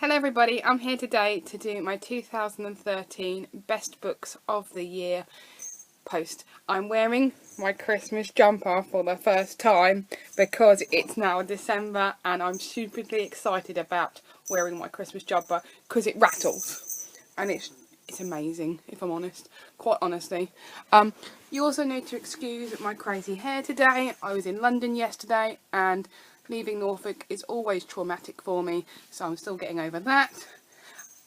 Hello everybody, I'm here today to do my 2013 Best Books of the Year post. I'm wearing my Christmas jumper for the first time because it's now December and I'm stupidly excited about wearing my Christmas jumper because it rattles and it's amazing, if I'm honest, quite honestly. You also need to excuse my crazy hair today. I was in London yesterday and leaving Norfolk is always traumatic for me, so I'm still getting over that.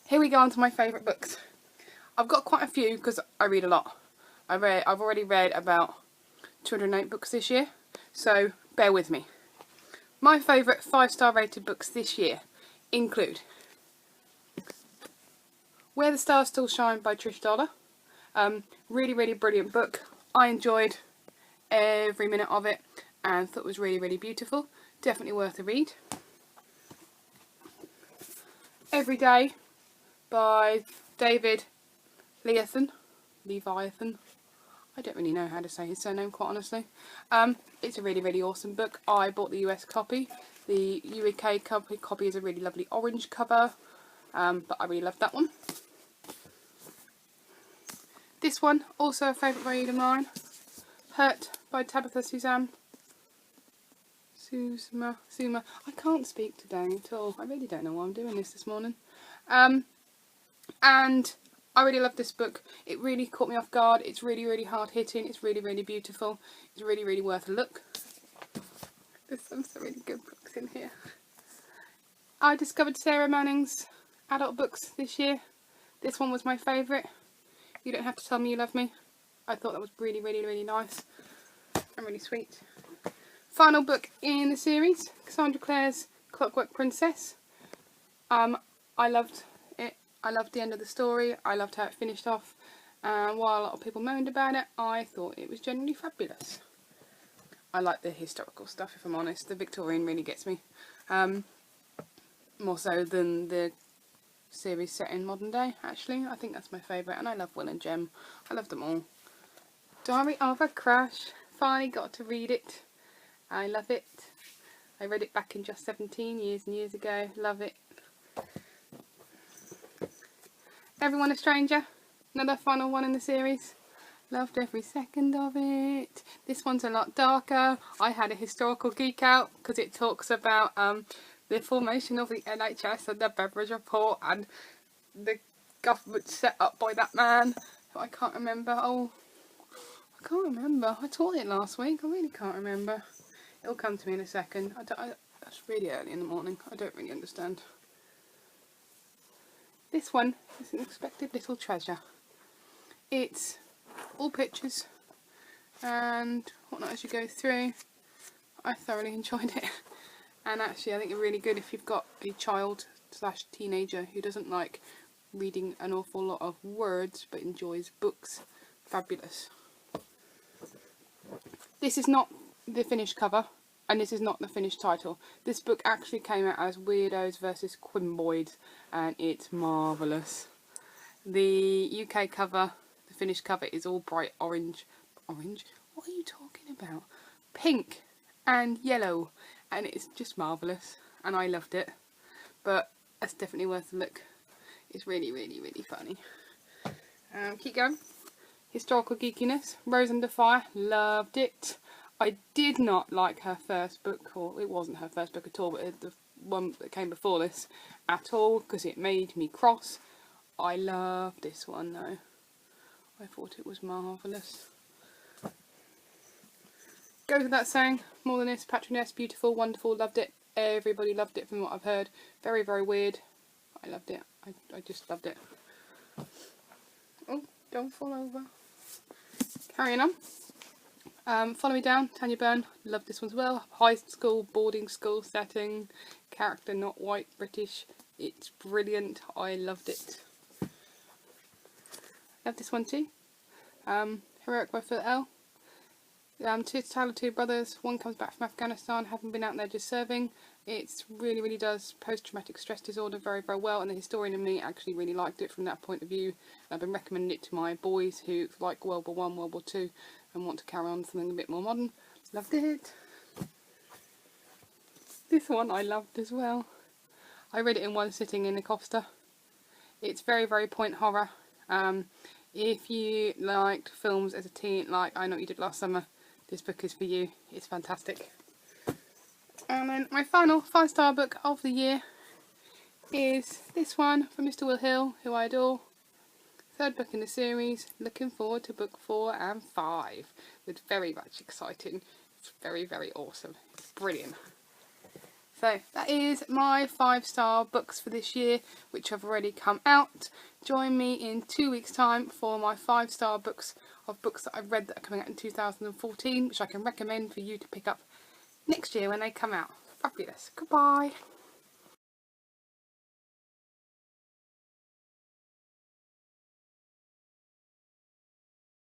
Here we go on to my favourite books. I've got quite a few because I read a lot. I've already read about 208 books this year, so bear with me. My favourite 5-star rated books this year include Where the Stars Still Shine by Trish Dollar. Really brilliant book. I enjoyed every minute of it and thought it was really beautiful. Definitely worth a read. Every Day by David Leviathan. I don't really know how to say his surname, quite honestly. It's a really awesome book. I bought the US copy. The UK copy is a really lovely orange cover, but I really love that one. This one, also a favourite read of mine, Hurt by Tabitha Suma. I can't speak today at all. I really don't know why I'm doing this morning. And I really love this book. It really caught me off guard. It's really hard hitting. It's really beautiful. It's really worth a look. There's some really good books in here. I discovered Sarah Manning's adult books this year. This one was my favourite. You Don't Have to Tell Me You Love Me. I thought that was really nice and really sweet. Final book in the series, Cassandra Clare's Clockwork Princess. I loved it. I loved the end of the story. I loved how it finished off. While a lot of people moaned about it, I thought it was genuinely fabulous. I like the historical stuff, if I'm honest. The Victorian really gets me. More so than the series set in modern day, actually. I think that's my favourite, and I love Will and Jem. I love them all. Diary of a Crush. Finally got to read it. I love it. I read it back in Just 17 years and years ago. Love it. Everyone a Stranger. Another final one in the series. Loved every second of it. This one's a lot darker. I had a historical geek out because it talks about the formation of the NHS and the Beveridge Report and the government set up by that man who I can't remember. I can't remember. I taught it last week. I really can't remember. It'll come to me in a second. That's really early in the morning. I don't really understand. This one is An Unexpected Little Treasure. It's all pictures and whatnot as you go through. I thoroughly enjoyed it. And actually I think it's really good if you've got a child / teenager who doesn't like reading an awful lot of words but enjoys books. Fabulous. This is not the finished cover and this is not the finished title. This book actually came out as Weirdos vs Quimboids and it's marvellous. The UK cover, the finished cover, is all bright orange. Orange? What are you talking about? Pink and yellow. And it's just marvellous and I loved it, but it's definitely worth a look. It's really funny. Keep going. Historical geekiness. Rose Under Fire. Loved it. I did not like her first book, or it wasn't her first book at all, but the one that came before this at all, because it made me cross. I loved this one though. I thought it was marvellous. Goes without saying, More Than This, Patroness, beautiful, wonderful, loved it. Everybody loved it from what I've heard. Very weird. I loved it. I just loved it. Oh, don't fall over. Carrying on. Follow Me Down, Tanya Byrne. Loved this one as well. High school, boarding school setting. Character not white, British. It's brilliant. I loved it. Love this one too. Heroic by Phil L. Tale of Two Brothers. One comes back from Afghanistan, having been out there just serving. It really does post-traumatic stress disorder very well, and the historian in me actually really liked it from that point of view. I've been recommending it to my boys who like World War I, World War II and want to carry on something a bit more modern. Loved it. This one I loved as well. I read it in one sitting in the Costa. It's very, very point horror. If you liked films as a teen, like I Know What You Did Last Summer, this book is for you. It's fantastic. And then my final 5-star book of the year is this one from Mr. Will Hill, who I adore. 3rd book in the series. Looking forward to book 4 and 5 with very much exciting. It's very, very awesome. It's brilliant. So that is my 5-star books for this year, which have already come out. Join me in 2 weeks' time for my 5-star books of books that I've read that are coming out in 2014, which I can recommend for you to pick up next year when they come out. Fabulous. Goodbye.